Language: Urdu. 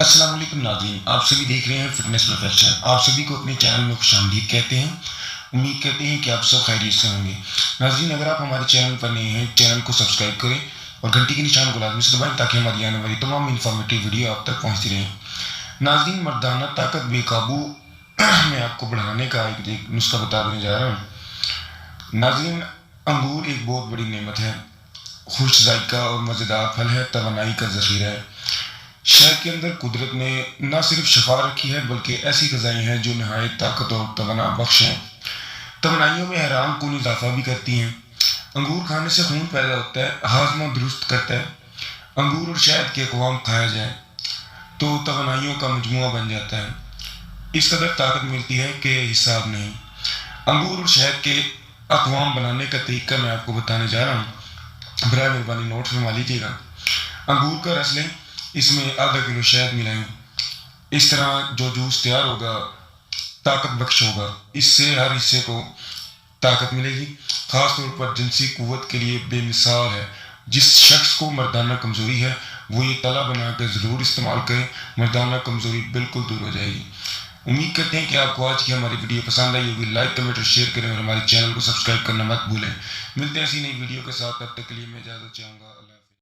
السلام علیکم ناظرین، آپ سبھی دیکھ رہے ہیں فٹنس پروفیشن۔ آپ سبھی کو اپنے چینل میں خوش آمدید کہتے ہیں۔ امید کرتے ہیں کہ آپ سب خیریت سے ہوں گے۔ ناظرین، اگر آپ ہمارے چینل پر نئے ہیں، چینل کو سبسکرائب کریں اور گھنٹی کے نشان کو لازمی سے دبائیں تاکہ ہماری آنے والی تمام انفارمیٹیو ویڈیو آپ تک پہنچتی رہیں۔ ناظرین، مردانہ طاقت بے قابو میں آپ کو بڑھانے کا ایک نسخہ بتا دینے جا رہا ہوں۔ ناظرین، انگور ایک بہت بڑی نعمت ہے۔ خوش ذائقہ اور مزیدار پھل ہے، توانائی کا ذخیرہ ہے۔ شہد کے اندر قدرت نے نہ صرف شفا رکھی ہے بلکہ ایسی غذائیں ہیں جو نہایت طاقت اور توانا بخش ہیں، توانائیوں میں حیران کن اضافہ بھی کرتی ہیں۔ انگور کھانے سے خون پیدا ہوتا ہے، ہاضمہ درست کرتا ہے۔ انگور اور شہد کے اقوام کھایا جائے تو توانائیوں کا مجموعہ بن جاتا ہے۔ اس قدر طاقت ملتی ہے کہ حساب نہیں۔ انگور اور شہد کے اقوام بنانے کا طریقہ میں آپ کو بتانے جا رہا ہوں، برائے مہربانی نوٹ فرما لیجیے گا۔ انگور کا رس لیں، اس میں آدھا کلو شہد ملائیں۔ اس طرح جو جوس تیار ہوگا طاقت بخش ہوگا، اس سے ہر حصے کو طاقت ملے گی۔ خاص طور پر جنسی قوت کے لیے بے مثال ہے۔ جس شخص کو مردانہ کمزوری ہے وہ یہ تلا بنا کر ضرور استعمال کریں، مردانہ کمزوری بالکل دور ہو جائے گی۔ امید کرتے ہیں کہ آپ کو آج کی ہماری ویڈیو پسند آئی ہوگی۔ لائک، کمنٹ اور شیئر کریں اور ہمارے چینل کو سبسکرائب کرنا مت بھولیں۔ ملتے ہیں ایسی نئی ویڈیو کے ساتھ، تب تک کے لیے میں اجازت چاہوں گا۔